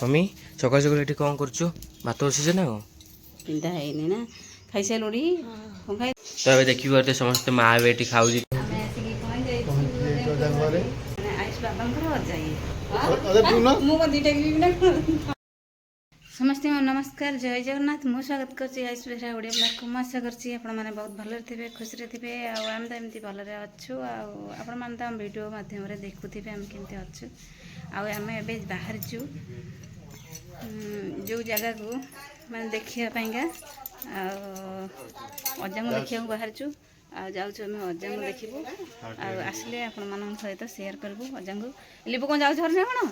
mummy सकाल सकाल ये कौन कर भात बसीच ना कौन पिंधा है ना खाई सारे तो ये देखी पारे समस्त माँ भी ये खाऊ समस्त नमस्कार जय जगन्नाथ मु स्वागत करछि आयुष बेहरा ओडिया ब्लॉग को आशा करछि आपण माने बहुत भले थे खुशी रे थे आम तो एमती भले अच्छु आपण माने तो वीडियो माध्यम रे देखुथिबे हम केमती अच्छु आम एबे बाहर छु जो जगह को माने देखिया पाइंगा अजा को देखिया बाहर छु जाऊँ अजा को देखू आसले आपण मान सहित शेयर करबू अजा को लिबू कौन जाऊ ना कौन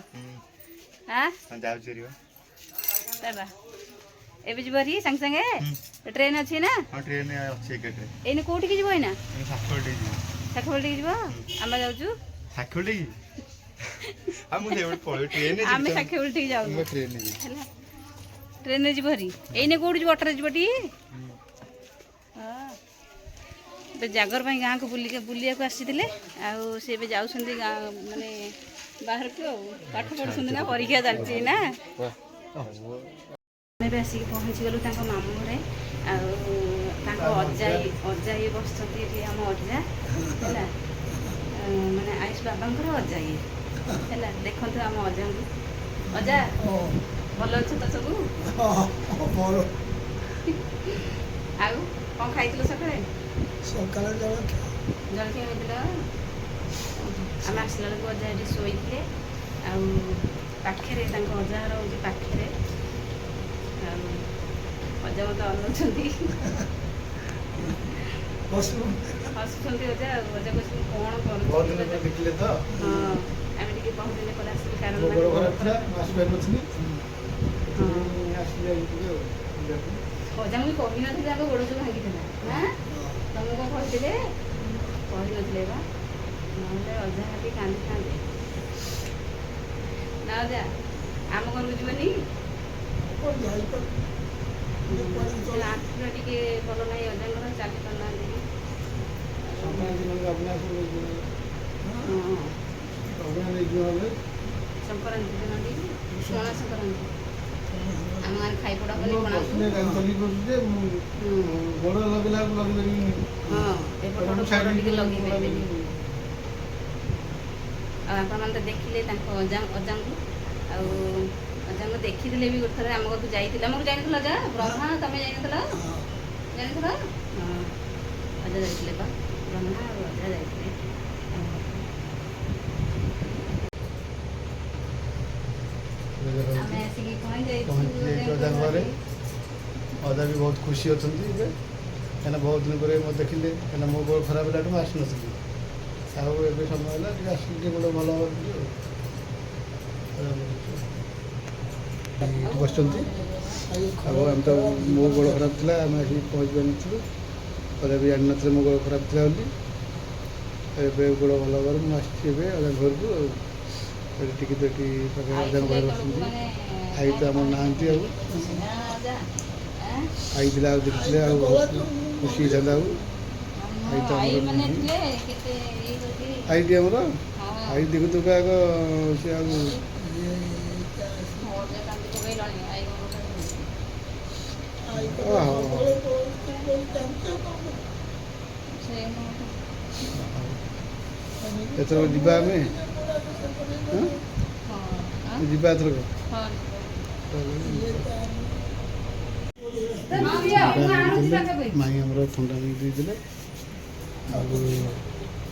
बाबा एबे जीवरी संग संगे ट्रेन अच्छी ना ट्रेन अच्छी एने कोठी की जीवो ना साखोल्टी जीवो आम जाऊँ साखोल्टी हम ट्रेन आम साखोल्टी जाऊ ट्रेन रे जीवरी एने कोठी जीवो ऑटो रे जीवटी हां जागर गाँ को बुलिया को आसीथिले आ से बे जाउछंदी गाँ माने बाहर को पाठ पढुछंदी ना परीक्षा चलची ना आसिक पहुँची गलु मामू घरे अजा ये बसती आम अजा है माने आयुष बाबा अजा ये है देखो आम अजा को अजा भल अच्छे तो सब आउ कौन खाई सकाଳେ जलखिया होता आम आसला बेलू अजा ये शोते आखिरे अजार हूँ पाखे अजा मत अनुंट हसुँच अजा अजा कह कौन कर हाँ आम टे बहुत दिन पर आस कारण अजा मुझे कही नी आगे गोड़ जो भांगी ना तुमको कहते कही नी बा ना अजा हाथी कांदी था ना अजा आम घर को जीवनी आँखिटा टे भल ना अजा चली पार संक्रांति दिन पणा संक्रांति आम गाँव खाई पड़ा कली हाँ एपटे लगे आपण मैंने देखिले अजा को अजा को देखी भी गोटे थर आम घर को जाइए आम जान अजा ब्रह्मा तुम जान हाँ अजा जाइए ब्रह्मा और अजा जाइए अदा भी बहुत खुशी अच्छा कहीं बहुत दिन पर मत देखिले कहीं मो गोड़ खराब है आस नी आए समय है आस गोटे भल बस आम तो मो गोड़ खराब थी आम आस पहुँच पार नु अदा भी जान ना मो गोड़ खराब थी बोली गोड़ भल हबार मुझे अदा घर को टिके पाखे अजा घर बस आई तो आम नहांती आई देखते खुशी था आई तो आई टी आमर आई देखु तो क्या सी एथर जीवा जीवा एथर माई आमर थंडा देते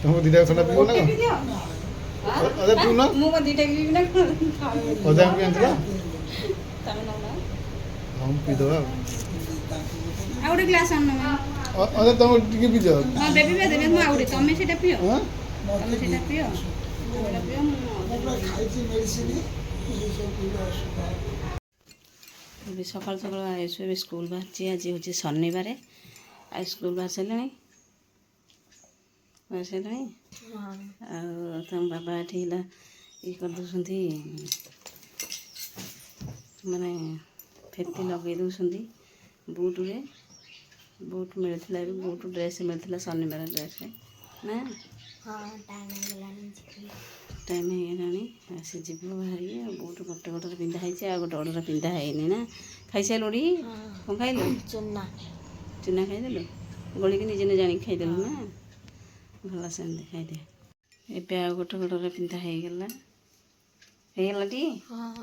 तुम दीटा थंडा पीब ना अदा पीऊ ना अदा पीला हम पीदे आउटे ग्लास अदा तुम टिके पीज हां बेबी बे देबे मु आउटे तमे सेटा पियो हां तमे सेटा पियो सेटा पियो मु खाइची मेडिसिन अभी सकाल सकाल आयुष भी स्कूल बाहर आज हूँ शनिवार आज स्कूल बाहर सारे तुम बाबा ये ये करदे माने फेती लगे दौरान बुट्रे बुट मिलता बुट ड्रेस मिलता शनिवार ड्रेस ना टाइम हो से जीव बाहरी बहुत गोटे गोटे पिंधा है गोटे गोटे पिंधा है ना खाई सारे कौन खाइल चूना चूना खाईदेलु गोलिक निजे जान खाईदेलु ना भल से खाईदे ए गोटे गोटे पिंधा होगला टी हाँ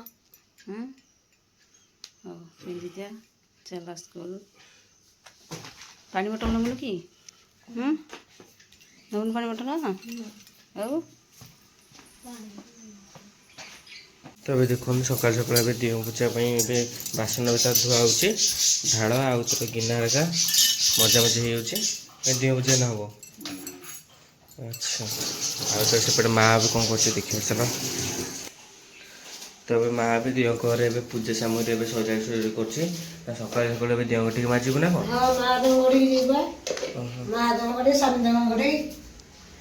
हो पिंधि दिया चल स्कूल पानी बोतल नमुनु कि नमुनु पानी बोतल ଆଉ तो अभी देखो सकाल सकाल ए दिह पूजा ए बासन बेता धुआ हो ढाल आउ तो गिना रखा मजा मजी हो दिह पूजा ना हम अच्छा आ तो सेपटे माँ भी कौन कर देखिए चलो तो अभी माँ भी दिह घर ए पूजा सामग्री सजा सजा कर सकाल सकाल दिह टे माजिबू ना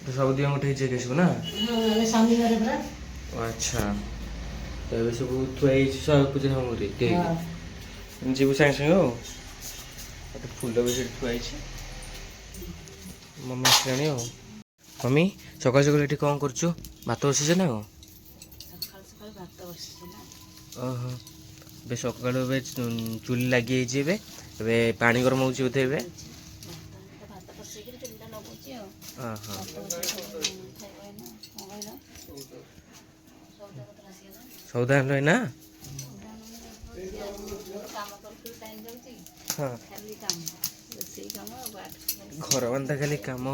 सब दिह गोटे सब ना अच्छा तो ये सब थुआई सब पूजा सामग्री जीव सागे सागे फुल भी थुआई मम्मी आसानी मम्मी सकाल सकाल ये कौन कर भात बसीचे ना कौन ओहो ए सकाल चूली लगी पानी गरम हो बोधे सौदा है ना हाँ घर बंदा खाली कम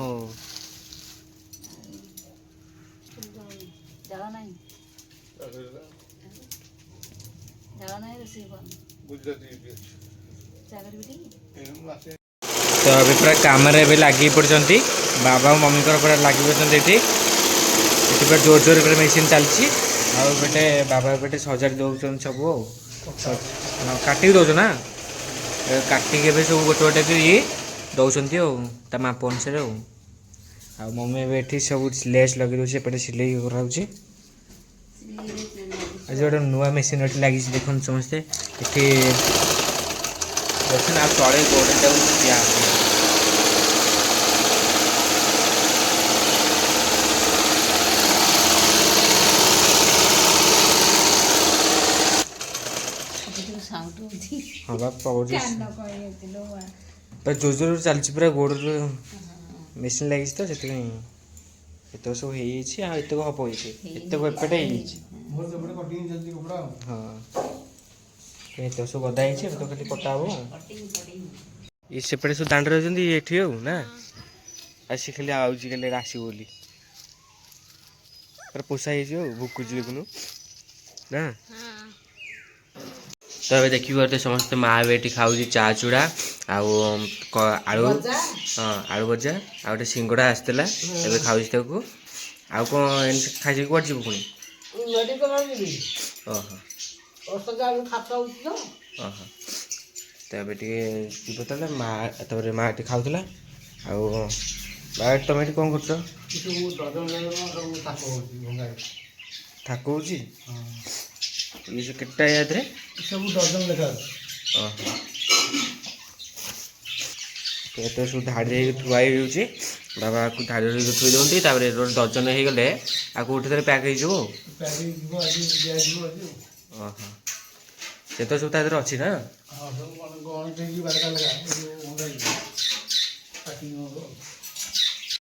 तो अभी पूरा काम लगी पड़ती बाबा और मम्मी पूरा लगी पड़ते पूरा जोर जोर मेसीन चलती आटे बाबा पे सजाड़ी दौन सब काटिक दौच ना काटिक सब गोटे गोटे दौरान माप अनुसार आ मम्मी ये सब लेस लगे दूसरे सिले कराऊँ आज गोटे नुआ मेसीन लगी देख समस्ते ये तले गोटे दिया हाँ बाप जोर जोर चलती पूरा गोड़ मेसीन लगी तो से सब हो हम एपटे हाँ ये सब गदा तो खाली कटा हम ये सेपटे सब दांड रही ये ना आसी खाली आऊँगी खाली आस बोली पूरा पोसा भुकुची देखुनु ना तो ये देखिए समस्त माँ भी ये खाऊ चा चूड़ा आलू हाँ आलू भजा आटे सिंगड़ा आसला ए खाऊ आउ कौन खाई कौन जीव पुणी तो जीव तेल माँ ये खाऊला तुम ये कौन कर थाक हो ये सब केटा याद रे सब डजन लेखा तो सब धाड़ी थुआई हो बाबा को धाड़ी थुई दिखती डजन हो गले आगे पैक से तो सब अच्छी ना हाँ सब